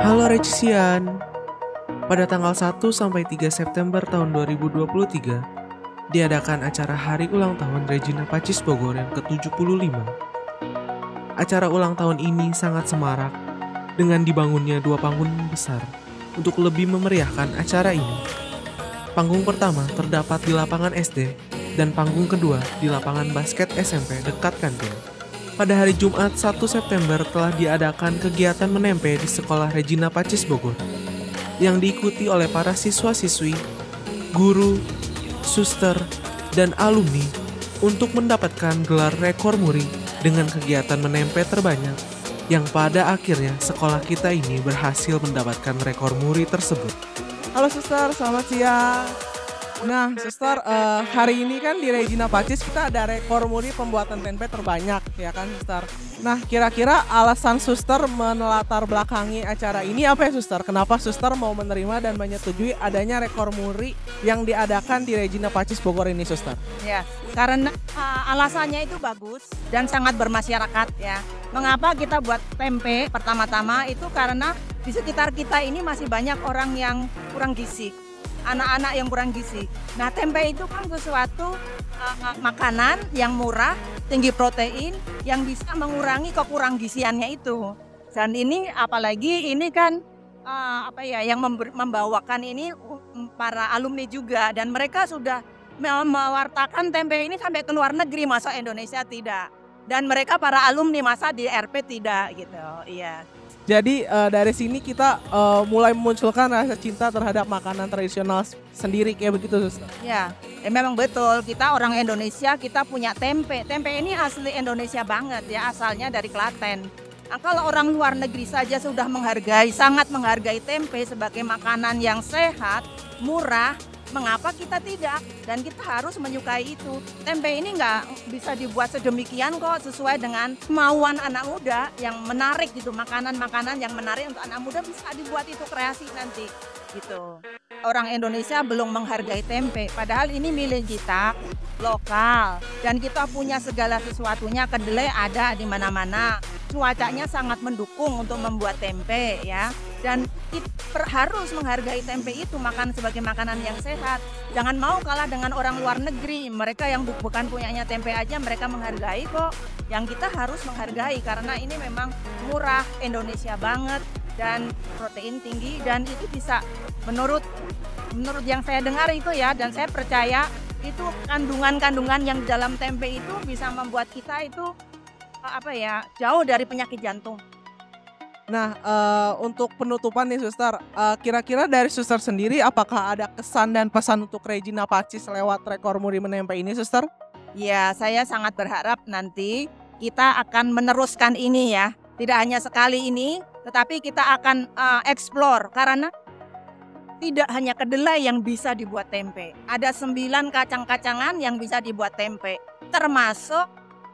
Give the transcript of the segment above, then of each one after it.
Halo Regisian, pada tanggal 1 sampai 3 September tahun 2023 diadakan acara Hari Ulang Tahun Regina Pacis Bogor yang ke-75. Acara ulang tahun ini sangat semarak dengan dibangunnya dua panggung besar untuk lebih memeriahkan acara ini. Panggung pertama terdapat di lapangan SD dan panggung kedua di lapangan basket SMP dekat kantin. Pada hari Jumat 1 September telah diadakan kegiatan menempe di Sekolah Regina Pacis Bogor yang diikuti oleh para siswa-siswi, guru, suster, dan alumni untuk mendapatkan gelar rekor muri dengan kegiatan menempe terbanyak yang pada akhirnya sekolah kita ini berhasil mendapatkan rekor muri tersebut. Halo suster, selamat siang. Nah suster, hari ini kan di Regina Pacis kita ada rekor muri pembuatan tempe terbanyak ya kan suster. Nah kira-kira alasan suster melatar belakangi acara ini apa ya suster? Kenapa suster mau menerima dan menyetujui adanya rekor muri yang diadakan di Regina Pacis Bogor ini suster? Ya, karena alasannya itu bagus dan sangat bermasyarakat ya. Mengapa kita buat tempe pertama-tama itu karena di sekitar kita ini masih banyak orang yang kurang gizi. Anak-anak yang kurang gizi. Nah tempe itu kan sesuatu makanan yang murah, tinggi protein, yang bisa mengurangi kekurang giziannya itu. Dan ini apalagi ini kan yang membawakan ini para alumni juga, dan mereka sudah mewartakan tempe ini sampai ke luar negeri, masa Indonesia tidak. Dan mereka para alumni, masa di RP tidak gitu. Iya. Jadi dari sini kita mulai memunculkan rasa cinta terhadap makanan tradisional sendiri kayak begitu suster. Ya, memang betul, kita orang Indonesia, kita punya tempe. Tempe ini asli Indonesia banget ya, asalnya dari Klaten. Nah, kalau orang luar negeri saja sudah sangat menghargai tempe sebagai makanan yang sehat, murah, mengapa kita tidak? Dan kita harus menyukai itu. Tempe ini nggak bisa dibuat sedemikian kok, sesuai dengan kemauan anak muda yang menarik gitu. Makanan-makanan yang menarik untuk anak muda bisa dibuat itu kreasi nanti gitu. Orang Indonesia belum menghargai tempe, padahal ini milik kita, lokal. Dan kita punya segala sesuatunya, kedelai ada di mana-mana. Cuacanya sangat mendukung untuk membuat tempe ya. Dan kita harus menghargai tempe itu, makan sebagai makanan yang sehat. Jangan mau kalah dengan orang luar negeri. Mereka yang bukan punyanya tempe aja mereka menghargai kok. Yang kita harus menghargai karena ini memang murah, Indonesia banget, dan protein tinggi, dan itu bisa menurut yang saya dengar itu ya, dan saya percaya itu kandungan-kandungan yang dalam tempe itu bisa membuat kita itu jauh dari penyakit jantung. Nah untuk penutupan nih suster, kira-kira dari suster sendiri apakah ada kesan dan pesan untuk Regina Pacis lewat rekor muri menempe ini suster? Ya, saya sangat berharap nanti kita akan meneruskan ini ya. Tidak hanya sekali ini, tetapi kita akan explore karena tidak hanya kedelai yang bisa dibuat tempe. Ada 9 kacang-kacangan yang bisa dibuat tempe, termasuk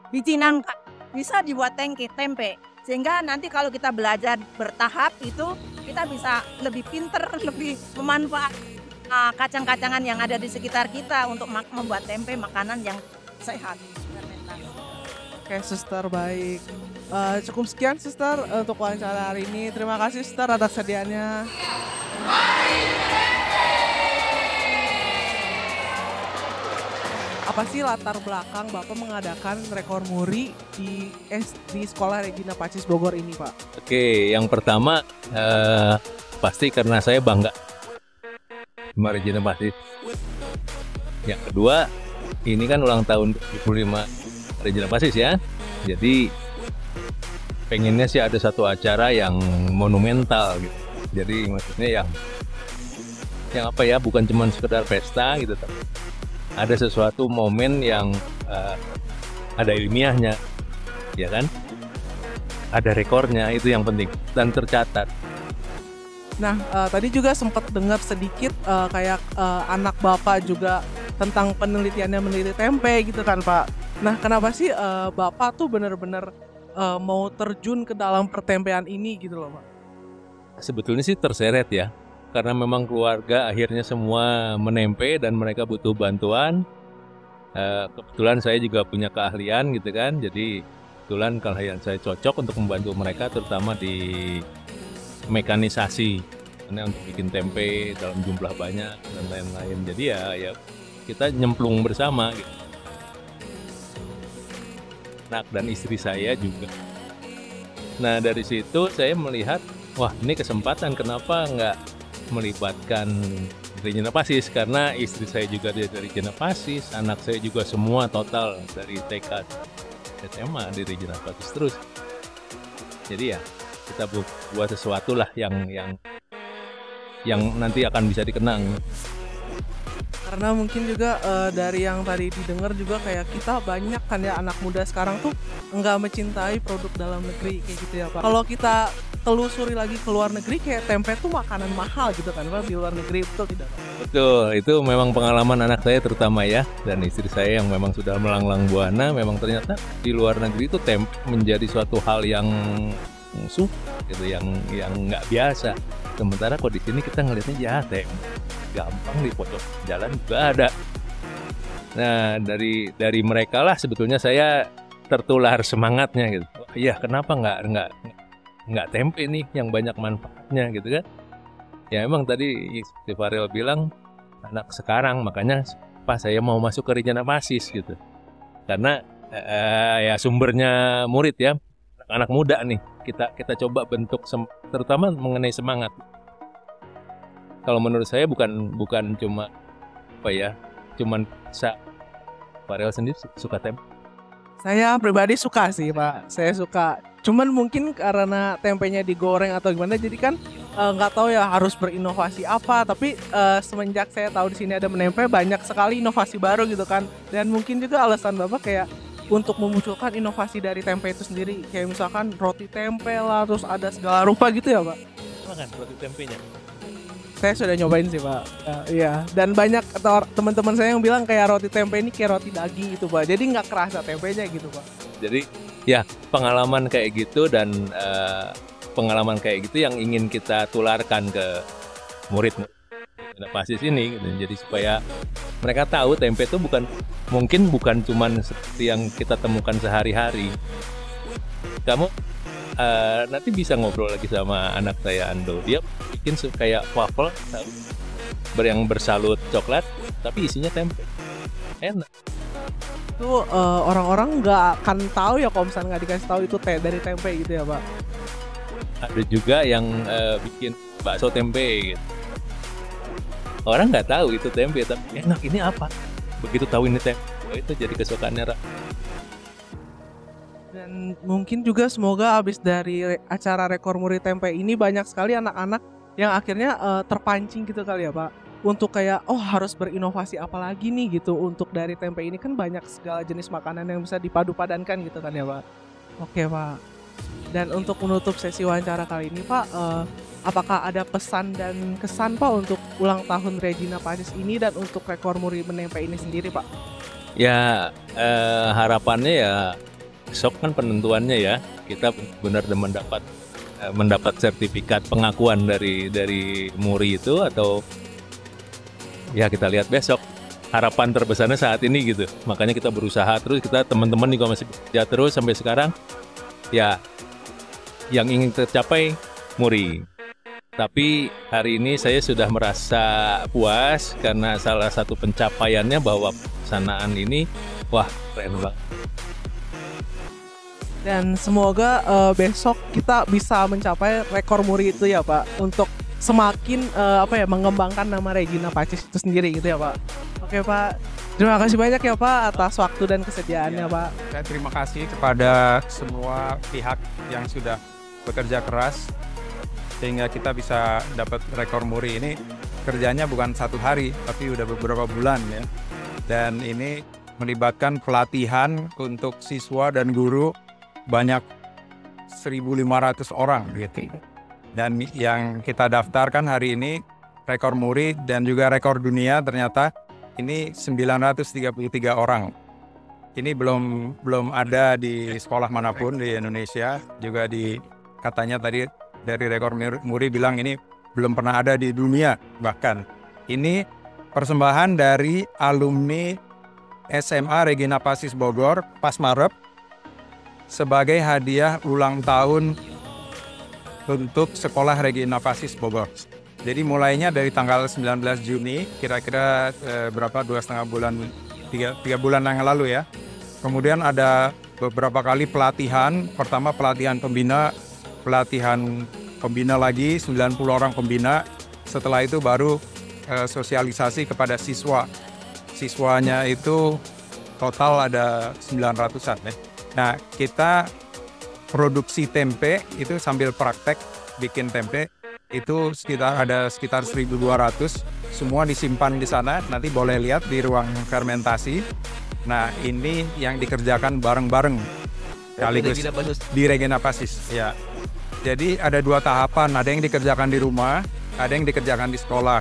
biji nangka bisa dibuat tempe. Sehingga nanti kalau kita belajar bertahap itu kita bisa lebih pinter, lebih memanfaatkan kacang-kacangan yang ada di sekitar kita untuk membuat tempe, makanan yang sehat. Oke suster, baik. Cukup sekian suster untuk wawancara hari ini. Terima kasih suster atas sediaannya. Apa sih latar belakang Bapak mengadakan rekor muri di Sekolah Regina Pacis Bogor ini Pak? Oke, yang pertama pasti karena saya bangga sama Regina Pacis. Yang kedua, ini kan ulang tahun 75 Regina Pacis ya. Jadi pengennya sih ada satu acara yang monumental gitu. Jadi maksudnya yang bukan cuma sekedar pesta gitu, tapi ada sesuatu momen yang ada ilmiahnya, ya kan? Ada rekornya, itu yang penting dan tercatat. Nah, tadi juga sempat dengar sedikit kayak anak Bapak juga tentang penelitiannya meneliti tempe gitu kan Pak. Nah, kenapa sih Bapak tuh benar-benar mau terjun ke dalam pertempean ini gitu loh Pak? Sebetulnya sih terseret ya, karena memang keluarga akhirnya semua menempe dan mereka butuh bantuan. Kebetulan saya juga punya keahlian gitu kan, jadi kebetulan keahlian saya cocok untuk membantu mereka, terutama di mekanisasi karena untuk bikin tempe dalam jumlah banyak dan lain-lain. Jadi ya kita nyemplung bersama gitu. Anak dan istri saya juga. Nah dari situ saya melihat, wah ini kesempatan, kenapa nggak melibatkan Regina Pacis, karena istri saya juga dari Regina Pacis, anak saya juga semua total dari TK SMA di Regina Pacis terus. Jadi ya kita buat sesuatu lah yang nanti akan bisa dikenang. Karena mungkin juga dari yang tadi didengar juga kayak kita banyak kan ya anak muda sekarang tuh nggak mencintai produk dalam negeri kayak gitu ya Pak. Kalau kita telusuri lagi ke luar negeri kayak tempe tuh makanan mahal gitu kan Pak di luar negeri, betul tidak Pak? Betul, itu memang pengalaman anak saya terutama ya, dan istri saya yang memang sudah melanglang buana, memang ternyata di luar negeri itu tempe menjadi suatu hal yang gitu, yang nggak biasa. Sementara kok di sini kita ngelihatnya ya tempe gampang di pojok jalan juga ada. Nah dari mereka lah sebetulnya saya tertular semangatnya gitu. Oh, iya kenapa nggak tempe nih yang banyak manfaatnya gitu kan? Ya emang tadi seperti Farel bilang anak sekarang, makanya pas saya mau masuk ke Regina Pacis gitu. Karena ya sumbernya murid ya, anak muda nih. Kita coba bentuk terutama mengenai semangat. Kalau menurut saya bukan cuma apa ya, cuman Farel sendiri suka tempe. Saya pribadi suka sih Pak, saya suka. Cuman mungkin karena tempenya digoreng atau gimana, jadi kan nggak tahu ya harus berinovasi apa. Tapi semenjak saya tahu di sini ada menempe, banyak sekali inovasi baru gitu kan. Dan mungkin juga alasan Bapak kayak untuk memunculkan inovasi dari tempe itu sendiri, kayak misalkan roti tempe lah, terus ada segala rupa gitu ya Pak. Makan roti tempenya. Saya sudah nyobain sih Pak. Iya. Dan banyak teman-teman saya yang bilang kayak roti tempe ini kayak roti daging gitu Pak. Jadi nggak kerasa tempenya gitu Pak. Jadi ya pengalaman kayak gitu dan pengalaman kayak gitu yang ingin kita tularkan ke murid Pacis ini gitu. Jadi supaya mereka tahu tempe itu mungkin bukan cuman seperti yang kita temukan sehari-hari. Kamu nanti bisa ngobrol lagi sama anak saya Ando, dia bikin kayak waffle yang bersalut coklat tapi isinya tempe, enak. Itu orang-orang nggak akan tahu ya kalau misalnya nggak dikasih tahu itu dari tempe gitu ya Pak. Ada juga yang bikin bakso tempe gitu. Orang nggak tahu itu tempe, tapi enak, ini apa? Begitu tahu ini tempe, itu jadi kesukaannya. Dan mungkin juga semoga habis dari acara Rekor Muri Tempe ini banyak sekali anak-anak yang akhirnya terpancing gitu kali ya Pak, untuk kayak harus berinovasi apa lagi nih gitu untuk dari tempe ini, kan banyak segala jenis makanan yang bisa dipadu-padankan gitu kan ya Pak. Oke Pak. Dan untuk menutup sesi wawancara kali ini Pak, apakah ada pesan dan kesan Pak untuk ulang tahun Regina Pacis ini dan untuk Rekor Muri Menempe ini sendiri Pak? Ya harapannya ya besok kan penentuannya ya, kita benar mendapat sertifikat pengakuan dari Muri itu, atau ya kita lihat besok. Harapan terbesarnya saat ini gitu, makanya kita berusaha terus, kita teman-teman juga masih bekerja terus sampai sekarang ya, yang ingin tercapai Muri. Tapi hari ini saya sudah merasa puas karena salah satu pencapaiannya bahwa pelaksanaan ini wah keren banget. Dan semoga besok kita bisa mencapai rekor Muri itu ya Pak, untuk semakin mengembangkan nama Regina Pacis itu sendiri gitu ya Pak. Oke Pak, terima kasih banyak ya Pak atas waktu dan kesediaannya Pak. Saya terima kasih kepada semua pihak yang sudah bekerja keras sehingga kita bisa dapat rekor Muri ini. Kerjanya bukan satu hari tapi udah beberapa bulan ya, dan ini melibatkan pelatihan untuk siswa dan guru banyak 1.500 orang gitu. Dan yang kita daftarkan hari ini rekor Muri dan juga rekor dunia ternyata ini 933 orang. Ini belum ada di sekolah manapun di Indonesia, juga katanya tadi dari rekor Muri bilang ini belum pernah ada di dunia bahkan. Ini persembahan dari alumni SMA Regina Pacis Bogor pas Maret sebagai hadiah ulang tahun untuk Sekolah Regina Pacis Bogor. Jadi mulainya dari tanggal 19 Juni, kira-kira berapa 2,5 bulan, 3 bulan yang lalu ya. Kemudian ada beberapa kali pelatihan, pertama pelatihan pembina lagi, 90 orang pembina. Setelah itu baru sosialisasi kepada siswa. Siswanya itu total ada 900-an ya. Nah, kita produksi tempe itu sambil praktek bikin tempe itu ada sekitar 1.200, semua disimpan di sana, nanti boleh lihat di ruang fermentasi. Nah, ini yang dikerjakan bareng-bareng sekaligus di Regina Pacis ya. Jadi ada 2 tahapan, ada yang dikerjakan di rumah, ada yang dikerjakan di sekolah.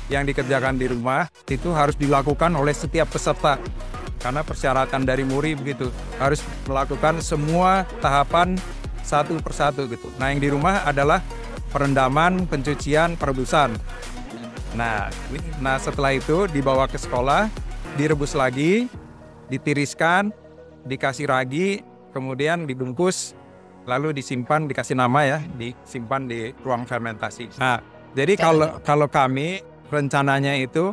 Yang dikerjakan di rumah itu harus dilakukan oleh setiap peserta. Karena persyaratan dari MURI begitu, harus melakukan semua tahapan satu persatu gitu. Nah, yang di rumah adalah perendaman, pencucian, perebusan. Nah, setelah itu dibawa ke sekolah, direbus lagi, ditiriskan, dikasih ragi, kemudian dibungkus, lalu disimpan, dikasih nama ya, disimpan di ruang fermentasi. Nah, jadi kalau kami rencananya itu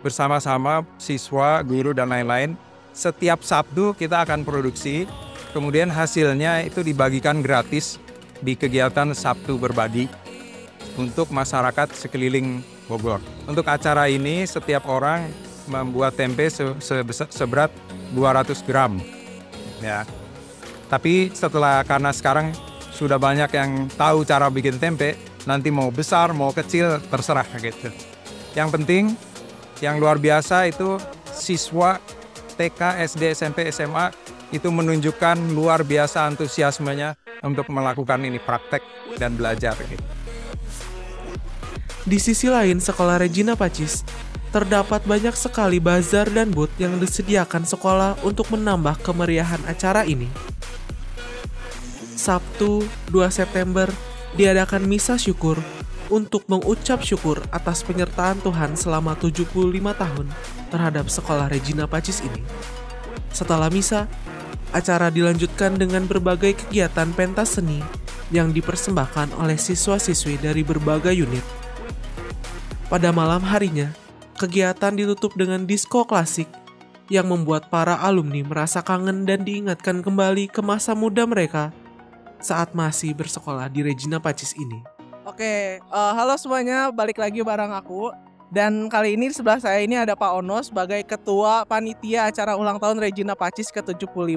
bersama-sama siswa, guru dan lain-lain, setiap Sabtu kita akan produksi, kemudian hasilnya itu dibagikan gratis di kegiatan Sabtu Berbagi untuk masyarakat sekeliling Bogor. Untuk acara ini setiap orang membuat tempe seberat 200 gram. Ya. Tapi karena sekarang sudah banyak yang tahu cara bikin tempe, nanti mau besar, mau kecil, terserah gitu. Yang penting, yang luar biasa itu siswa TK, SD, SMP, SMA itu menunjukkan luar biasa antusiasmenya untuk melakukan ini praktek dan belajar. Di sisi lain, Sekolah Regina Pacis terdapat banyak sekali bazar dan booth yang disediakan sekolah untuk menambah kemeriahan acara ini. Sabtu 2 September diadakan misa syukur untuk mengucap syukur atas penyertaan Tuhan selama 75 tahun terhadap Sekolah Regina Pacis ini. Setelah misa, acara dilanjutkan dengan berbagai kegiatan pentas seni yang dipersembahkan oleh siswa-siswi dari berbagai unit. Pada malam harinya, kegiatan ditutup dengan disko klasik yang membuat para alumni merasa kangen dan diingatkan kembali ke masa muda mereka saat masih bersekolah di Regina Pacis ini. Oke, halo semuanya, balik lagi bareng aku. Dan kali ini di sebelah saya ini ada Pak Ono sebagai Ketua Panitia Acara Ulang Tahun Regina Pacis ke-75.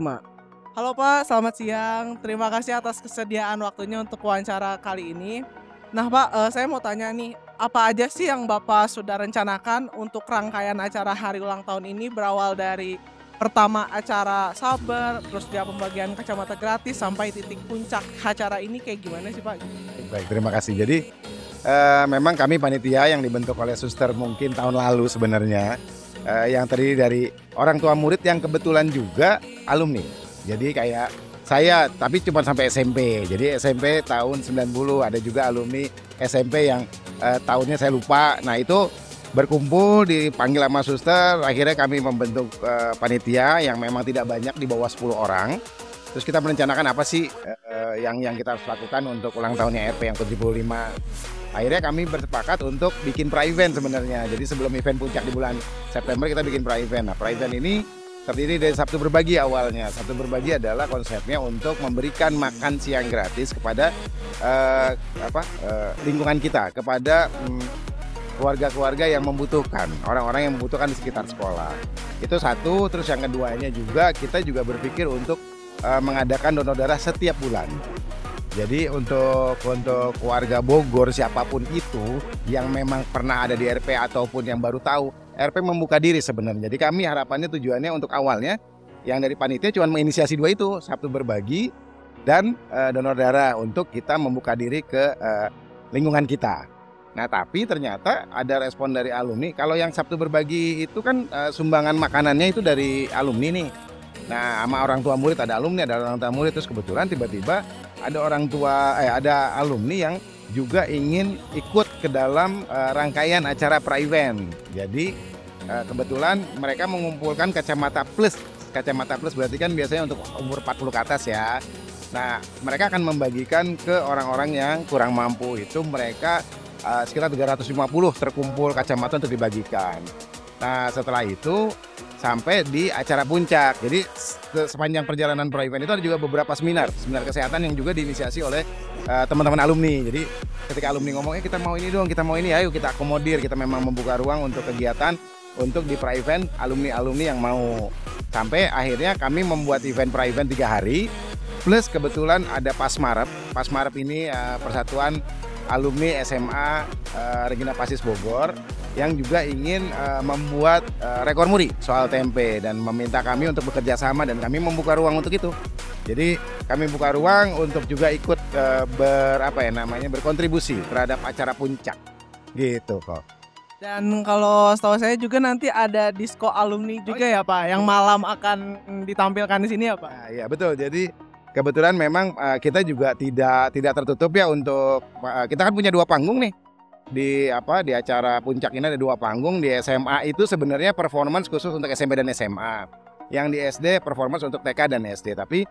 Halo Pak, selamat siang. Terima kasih atas kesediaan waktunya untuk wawancara kali ini. Nah Pak, saya mau tanya nih, apa aja sih yang Bapak sudah rencanakan untuk rangkaian acara hari ulang tahun ini, berawal dari pertama acara sabar, terus dia pembagian kacamata gratis, sampai titik puncak acara ini kayak gimana sih Pak? Baik, terima kasih. Jadi memang kami panitia yang dibentuk oleh Suster mungkin tahun lalu sebenarnya, yang terdiri dari orang tua murid yang kebetulan juga alumni. Jadi kayak saya, tapi cuma sampai SMP. Jadi SMP tahun 90, ada juga alumni SMP yang tahunnya saya lupa. Nah itu berkumpul, dipanggil sama Suster, akhirnya kami membentuk panitia yang memang tidak banyak, di bawah 10 orang. Terus kita merencanakan apa sih yang kita harus lakukan untuk ulang tahunnya RP yang ke-75. Akhirnya kami bersepakat untuk bikin pra-event sebenarnya. Jadi sebelum event puncak di bulan September kita bikin pra-event. Nah, pra-event ini terdiri dari Sabtu Berbagi awalnya. Sabtu Berbagi adalah konsepnya untuk memberikan makan siang gratis kepada lingkungan kita, kepada keluarga-keluarga yang membutuhkan, orang-orang yang membutuhkan di sekitar sekolah. Itu satu. Terus yang keduanya juga kita juga berpikir untuk mengadakan donor darah setiap bulan. Jadi untuk warga Bogor siapapun itu yang memang pernah ada di RP ataupun yang baru tahu, RP membuka diri sebenarnya. Jadi kami harapannya, tujuannya untuk awalnya yang dari panitia cuma menginisiasi 2 itu, Sabtu Berbagi dan donor darah, untuk kita membuka diri ke lingkungan kita. Nah tapi ternyata ada respon dari alumni. Kalau yang Sabtu Berbagi itu kan sumbangan makanannya itu dari alumni nih. Nah sama orang tua murid, ada alumni, ada orang tua murid. Terus kebetulan tiba-tiba ada alumni yang juga ingin ikut ke dalam rangkaian acara pra-event. Jadi kebetulan mereka mengumpulkan kacamata plus. Kacamata plus berarti kan biasanya untuk umur 40 ke atas ya. Nah, mereka akan membagikan ke orang-orang yang kurang mampu, itu mereka sekitar 350 terkumpul kacamata untuk dibagikan. Nah, setelah itu sampai di acara puncak. Jadi sepanjang perjalanan Pro Event itu ada juga beberapa seminar kesehatan yang juga diinisiasi oleh teman-teman alumni. Jadi ketika alumni ngomongnya kita mau ini dong, kita mau ini, ayo kita akomodir. Kita memang membuka ruang untuk kegiatan untuk di Pro Event alumni-alumni yang mau. Sampai akhirnya kami membuat event Pro Event 3 hari. Plus kebetulan ada Pasmarep. Pasmarep ini Persatuan Alumni SMA Regina Pacis Bogor yang juga ingin membuat rekor muri soal tempe dan meminta kami untuk bekerja sama, dan kami membuka ruang untuk itu. Jadi kami buka ruang untuk juga ikut berkontribusi terhadap acara puncak gitu kok. Dan kalau setahu saya juga nanti ada disco alumni juga ya Pak, yang malam akan ditampilkan di sini ya Pak. Nah, ya betul. Jadi kebetulan memang kita juga tidak tertutup ya untuk kita kan punya 2 panggung nih. Di acara puncak ini ada 2 panggung. Di SMA itu sebenarnya performance khusus untuk SMP dan SMA. Yang di SD performance untuk TK dan SD. Tapi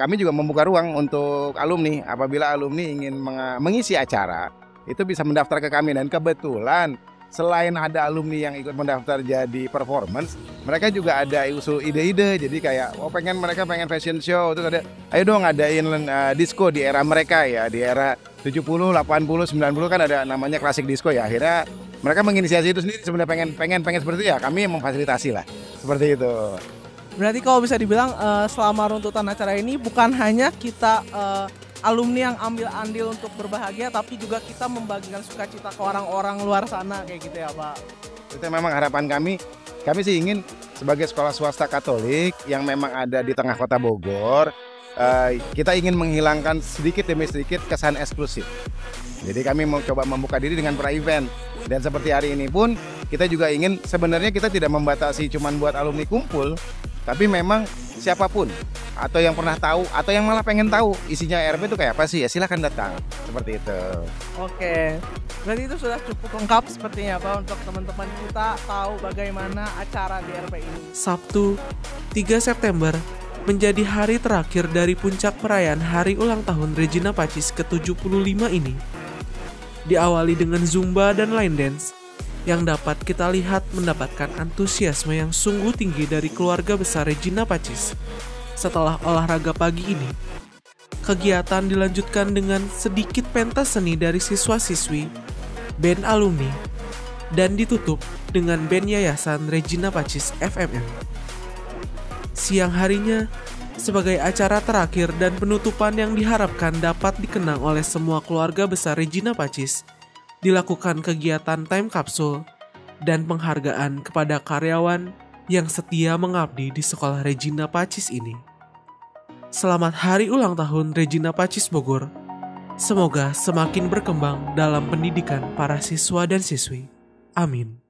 kami juga membuka ruang untuk alumni. Apabila alumni ingin mengisi acara, itu bisa mendaftar ke kami. Dan kebetulan selain ada alumni yang ikut mendaftar jadi performance, mereka juga ada usul ide-ide. Jadi kayak mereka pengen fashion show, terus ada ayo dong adain disco di era mereka ya, di era 70, 80, 90 kan ada namanya klasik disco ya. Akhirnya mereka menginisiasi itu sendiri, sebenarnya pengen seperti itu ya, kami memfasilitasi lah seperti itu. Berarti kalau bisa dibilang selama runtutan acara ini bukan hanya kita alumni yang ambil andil untuk berbahagia, tapi juga kita membagikan sukacita ke orang-orang luar sana kayak gitu ya Pak. Itu memang harapan kami sih ingin sebagai sekolah swasta Katolik yang memang ada di tengah kota Bogor, kita ingin menghilangkan sedikit demi sedikit kesan eksklusif. Jadi kami mau coba membuka diri dengan Pro Event. Dan seperti hari ini pun kita juga ingin, sebenarnya kita tidak membatasi cuman buat alumni kumpul, tapi memang siapapun atau yang pernah tahu atau yang malah pengen tahu isinya RP itu kayak apa sih, ya silahkan datang seperti itu. Oke, berarti itu sudah cukup lengkap sepertinya Pak untuk teman-teman kita tahu bagaimana acara di RP ini. Sabtu, 3 September menjadi hari terakhir dari puncak perayaan hari ulang tahun Regina Pacis ke-75 ini. Diawali dengan Zumba dan line dance yang dapat kita lihat mendapatkan antusiasme yang sungguh tinggi dari keluarga besar Regina Pacis. Setelah olahraga pagi ini, kegiatan dilanjutkan dengan sedikit pentas seni dari siswa-siswi, band alumni, dan ditutup dengan band Yayasan Regina Pacis FMM. Siang harinya, sebagai acara terakhir dan penutupan yang diharapkan dapat dikenang oleh semua keluarga besar Regina Pacis, dilakukan kegiatan time capsule dan penghargaan kepada karyawan yang setia mengabdi di sekolah Regina Pacis ini. Selamat hari ulang tahun Regina Pacis Bogor. Semoga semakin berkembang dalam pendidikan para siswa dan siswi. Amin.